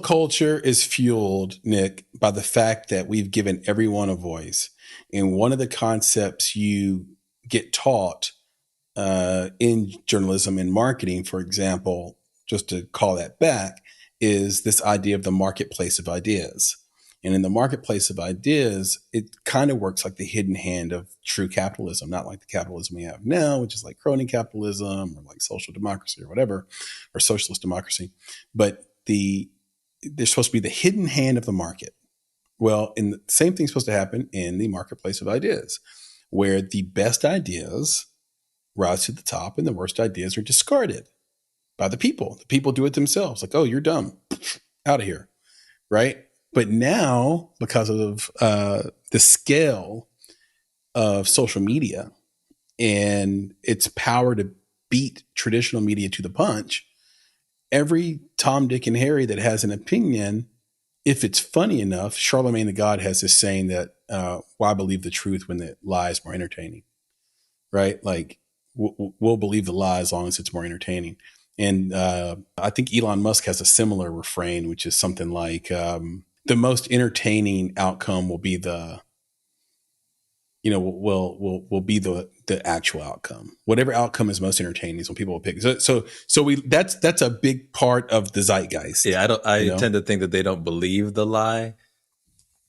culture is fueled, Nick, by the fact that we've given everyone a voice. And one of the concepts you get taught in journalism and marketing, for example, just to call that back, is this idea of the marketplace of ideas. And in the marketplace of ideas, it kind of works like the hidden hand of true capitalism, not like the capitalism we have now, which is like crony capitalism or like social democracy or whatever, or socialist democracy. But they're supposed to be the hidden hand of the market. Well, the same thing's supposed to happen in the marketplace of ideas, where the best ideas rise to the top and the worst ideas are discarded by the people. The people do it themselves. Like, oh, you're dumb. Out of here. Right? But now, because of the scale of social media and its power to beat traditional media to the punch, every Tom, Dick, and Harry that has an opinion, if it's funny enough, Charlemagne the God has this saying that why believe the truth when the lie is more entertaining, right? Like we'll believe the lie as long as it's more entertaining. And I think Elon Musk has a similar refrain, which is something like the most entertaining outcome will be will be the actual outcome. Whatever outcome is most entertaining is what people will pick. So that's a big part of the zeitgeist. Yeah, I tend to think that they don't believe the lie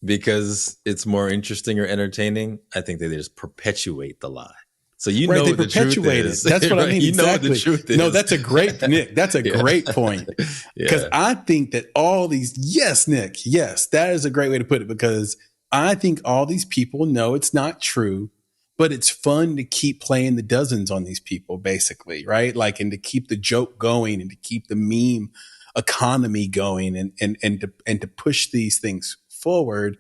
because it's more interesting or entertaining. I think they just perpetuate the lie. So they what the truth is. That's what I mean. You exactly. know what the truth is. No, that's a great Nick. That's a great point. Because I think that all these, yes, Nick, yes, that is a great way to put it, because I think all these people know it's not true, but it's fun to keep playing the dozens on these people, basically, right? Like, and to keep the joke going and to keep the meme economy going and to push these things forward.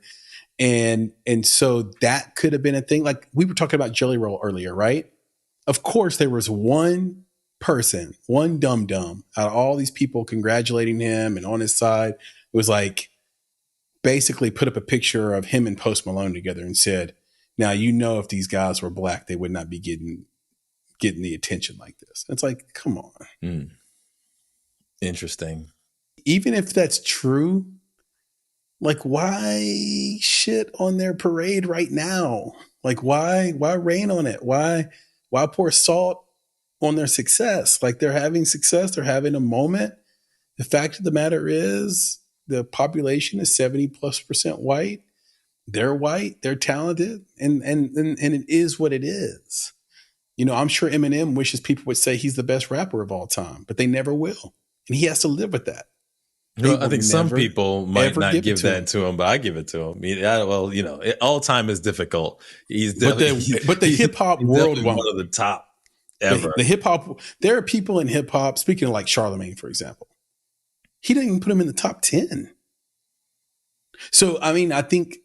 And so that could have been a thing. Like we were talking about Jelly Roll earlier, right? Of course, there was one person, one dum-dum out of all these people congratulating him and on his side. It was like basically put up a picture of him and Post Malone together and said, now, if these guys were black, they would not be getting the attention like this. It's like, come on. Interesting. Even if that's true, like, why shit on their parade right now? Like, why rain on it? Why pour salt on their success? Like, they're having success. They're having a moment. The fact of the matter is the population is 70+% white. They're white. They're talented. And it is what it is. I'm sure Eminem wishes people would say he's the best rapper of all time, but they never will. And he has to live with that. Well, I think some people might not give that to him, but I give it to him. All time is difficult. He's definitely, but the hip hop world, one of the top ever. The hip hop. There are people in hip hop. Speaking of like Charlemagne, for example, he didn't even put him in the top 10. So I mean, I think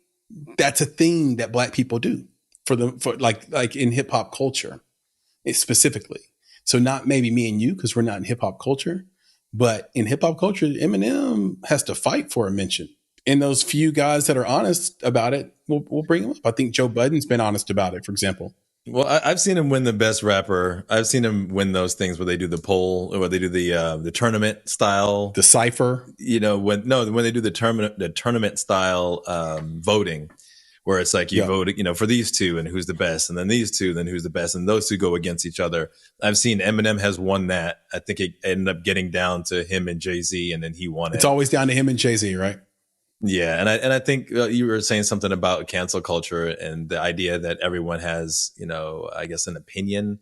that's a thing that Black people do for like in hip hop culture, specifically. So not maybe me and you because we're not in hip hop culture. But in hip hop culture, Eminem has to fight for a mention. And those few guys that are honest about it, we'll bring them up. I think Joe Budden's been honest about it, for example. Well, I've seen him win the best rapper. I've seen him win those things where they do the poll or where they do the tournament style, the cipher. When they do the tournament style voting, where it's like you vote, for these two and who's the best, and then these two, then who's the best, and those two go against each other. I've seen Eminem has won that. I think it ended up getting down to him and Jay-Z, and then he won it. It's always down to him and Jay-Z, right? Yeah, and I think you were saying something about cancel culture and the idea that everyone has, I guess, an opinion.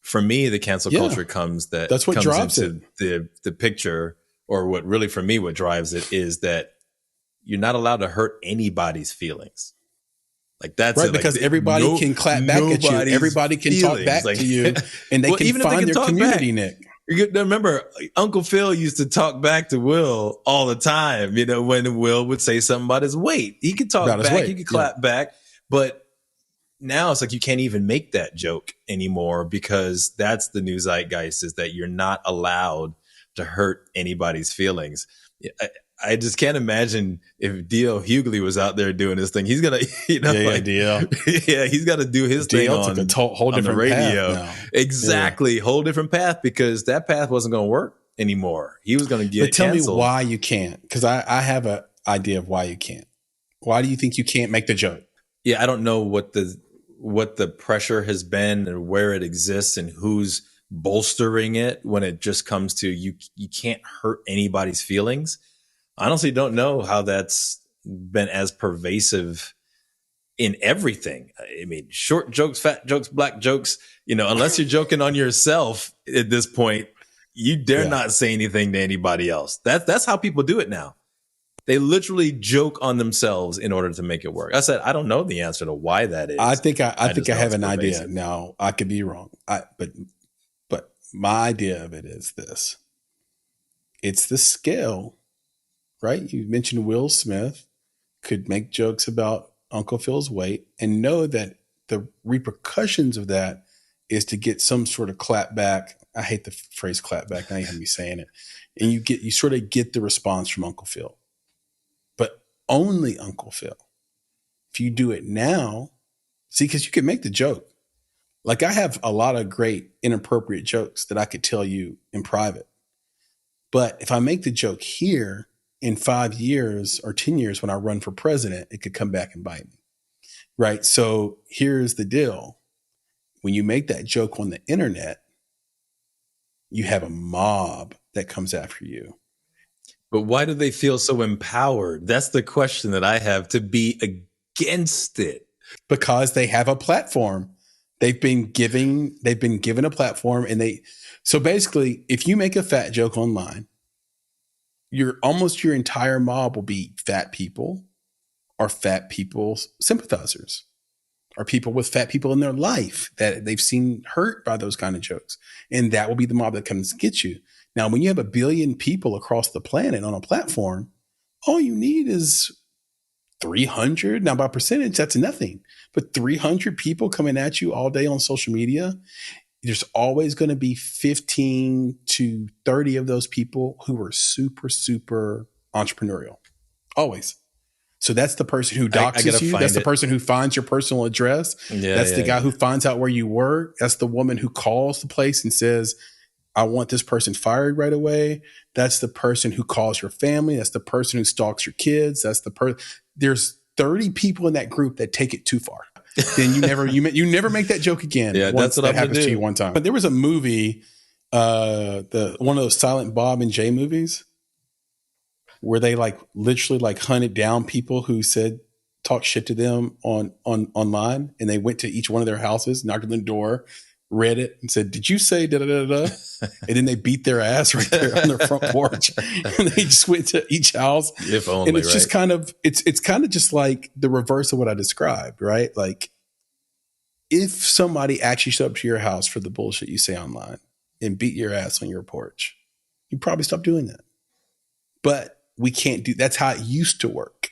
For me, the cancel culture comes drives into the picture, or what really for me what drives it is that you're not allowed to hurt anybody's feelings. Like that's right, because everybody can clap back at you. Everybody can talk back to you, and they can find their community, Nick. You remember Uncle Phil used to talk back to Will all the time, when Will would say something about his weight. He could talk back, he could clap back, but now it's like you can't even make that joke anymore because that's the new zeitgeist, is that you're not allowed to hurt anybody's feelings. I just can't imagine if D.L. Hughley was out there doing his thing. He's gonna, D.L. he's got to do his thing on a whole different radio. Path now. Exactly, whole different path, because that path wasn't going to work anymore. He was going to get But tell canceled. me why you can't, because I have an idea of why you can't. Why do you think you can't make the joke? Yeah, I don't know what the pressure has been and where it exists and who's bolstering it when it just comes to you can't hurt anybody's feelings. I honestly don't know how that's been as pervasive in everything. I mean, short jokes, fat jokes, black jokes, unless you're joking on yourself at this point, you dare not say anything to anybody else. That's how people do it now. They literally joke on themselves in order to make it work. I said, I don't know the answer to why that is. I think I have an idea. Now, I could be wrong. But my idea of it is this. It's the scale, right? You mentioned Will Smith could make jokes about Uncle Phil's weight and know that the repercussions of that is to get some sort of clap back. I hate the phrase clap back. Now you have me saying it. And you sort of get the response from Uncle Phil. But only Uncle Phil. If you do it now, see, because you can make the joke. Like I have a lot of great inappropriate jokes that I could tell you in private. But if I make the joke here in 5 years or 10 years when I run for president, it could come back and bite me. Right? So here's the deal. When you make that joke on the internet, you have a mob that comes after you. But why do they feel so empowered? That's the question that I have, to be against it. Because they have a platform. They've been given a platform, and so basically, if you make a fat joke online, your entire mob will be fat people or fat people's sympathizers or people with fat people in their life that they've seen hurt by those kind of jokes. And that will be the mob that comes to get you. Now, when you have 1 billion people across the planet on a platform, all you need is 300. Now, by percentage, that's nothing. But 300 people coming at you all day on social media, there's always going to be 15 to 30 of those people who are super, super entrepreneurial. Always. So that's the person who doxes you. That's the person who finds your personal address. That's the guy who finds out where you work. That's the woman who calls the place and says, I want this person fired right away. That's the person who calls your family. That's the person who stalks your kids. That's the person. There's 30 people in that group that take it too far. Then you never make that joke again. Yeah, that's what that happens to you one time. But there was a movie, one of those Silent Bob and Jay movies, where they literally hunted down people who talk shit to them online, and they went to each one of their houses, knocked on the door, read it, and said, "Did you say da da da da?" And then they beat their ass right there on their front porch, and they just went to each house. If only, and it's just kind of just like the reverse of what I described, right? Like if somebody actually showed up to your house for the bullshit you say online and beat your ass on your porch, you'd probably stop doing that. But we can't do. That's how it used to work.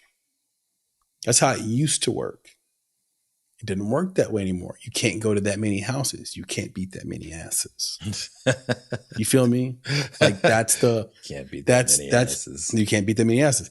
It didn't work that way anymore. You can't go to that many houses. You can't beat that many asses. You feel me? Like that's the can't beat that many asses. You can't beat that many asses.